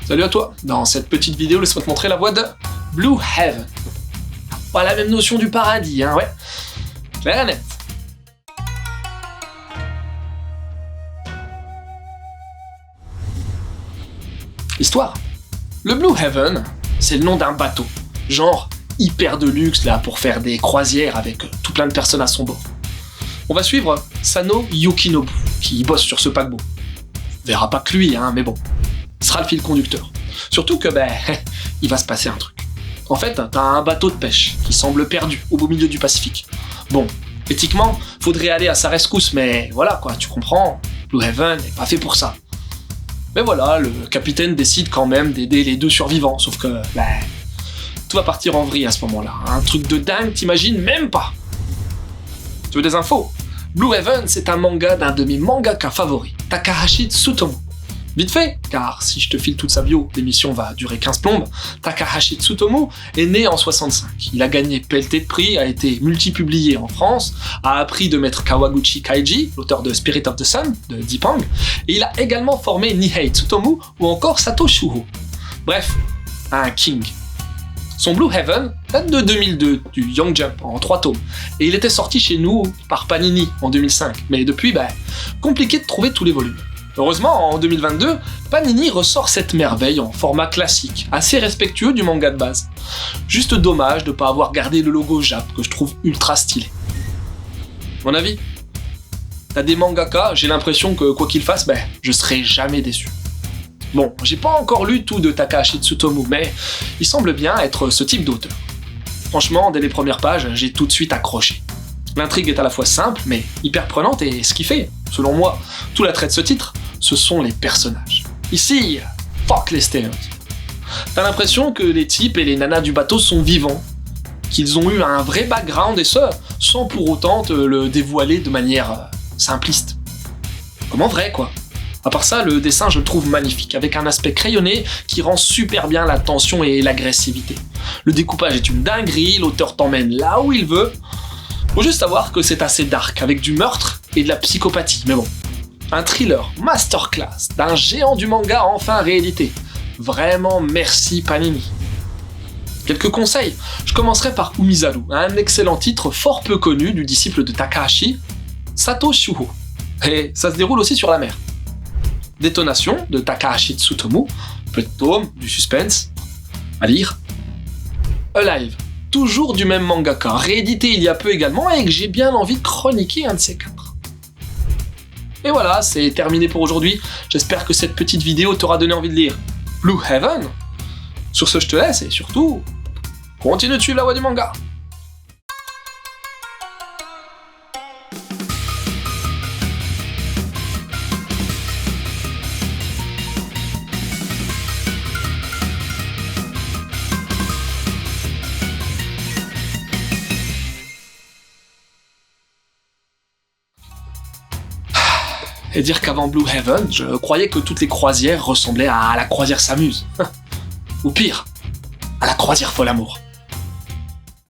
Salut à toi. Dans cette petite vidéo, laisse-moi te montrer la voie de Blue Heaven. Pas la même notion du paradis, hein, ouais. Clair et net. Histoire. Le Blue Heaven, c'est le nom d'un bateau. Genre hyper de luxe là pour faire des croisières avec tout plein de personnes à son bord. On va suivre Sano Yukinobu qui bosse sur ce paquebot. On verra pas que lui, hein, mais bon. Ce sera le fil conducteur. Surtout que, il va se passer un truc. En fait, t'as un bateau de pêche qui semble perdu au beau milieu du Pacifique. Bon, éthiquement, faudrait aller à sa rescousse, mais voilà quoi, tu comprends, Blue Heaven n'est pas fait pour ça. Mais voilà, le capitaine décide quand même d'aider les deux survivants, sauf que, tout va partir en vrille à ce moment-là. Un truc de dingue, t'imagines même pas. Tu veux des infos? Blue Heaven, c'est un manga d'un de mes mangaka favoris, Takahashi Tsutomu. Vite fait, car si je te file toute sa bio, l'émission va durer 15 plombes, Takahashi Tsutomu est né en 65. Il a gagné pelleté de prix, a été multipublié en France, a appris de maître Kawaguchi Kaiji, l'auteur de Spirit of the Sun, de Deepang, et il a également formé Nihei Tsutomu ou encore Sato Shuho. Bref, un king. Son Blue Heaven date de 2002, du Young Jump, en 3 tomes, et il était sorti chez nous par Panini en 2005, mais depuis, compliqué de trouver tous les volumes. Heureusement, en 2022, Panini ressort cette merveille en format classique, assez respectueux du manga de base. Juste dommage de ne pas avoir gardé le logo Jap, que je trouve ultra stylé. Mon avis? T'as des mangaka, j'ai l'impression que quoi qu'il fasse, je serai jamais déçu. Bon, j'ai pas encore lu tout de Takahashi Tsutomu, mais il semble bien être ce type d'auteur. Franchement, dès les premières pages, j'ai tout de suite accroché. L'intrigue est à la fois simple, mais hyper prenante, et ce qui fait, selon moi, tout l'attrait de ce titre, ce sont les personnages. Ici, fuck les stéréotypes. T'as l'impression que les types et les nanas du bateau sont vivants, qu'ils ont eu un vrai background, et ce, sans pour autant te le dévoiler de manière simpliste. Comme en vrai, quoi. À part ça, le dessin, je le trouve magnifique, avec un aspect crayonné qui rend super bien la tension et l'agressivité. Le découpage est une dinguerie, l'auteur t'emmène là où il veut. Faut juste savoir que c'est assez dark, avec du meurtre et de la psychopathie, mais bon. Un thriller masterclass d'un géant du manga enfin réédité. Vraiment merci Panini. Quelques conseils. Je commencerai par Umizaru, un excellent titre fort peu connu du disciple de Takahashi, Sato Shuho. Et ça se déroule aussi sur la mer. Détonation de Takahashi Tsutomu, peu de tomes, du suspense, à lire. Alive, toujours du même mangaka, réédité il y a peu également et que j'ai bien envie de chroniquer un de ces 4. Et voilà, c'est terminé pour aujourd'hui. J'espère que cette petite vidéo t'aura donné envie de lire Blue Heaven. Sur ce, je te laisse et surtout, continue de suivre la voie du manga. Et dire qu'avant Blue Heaven, je croyais que toutes les croisières ressemblaient à la croisière s'amuse. Ou pire, à la croisière folle amour.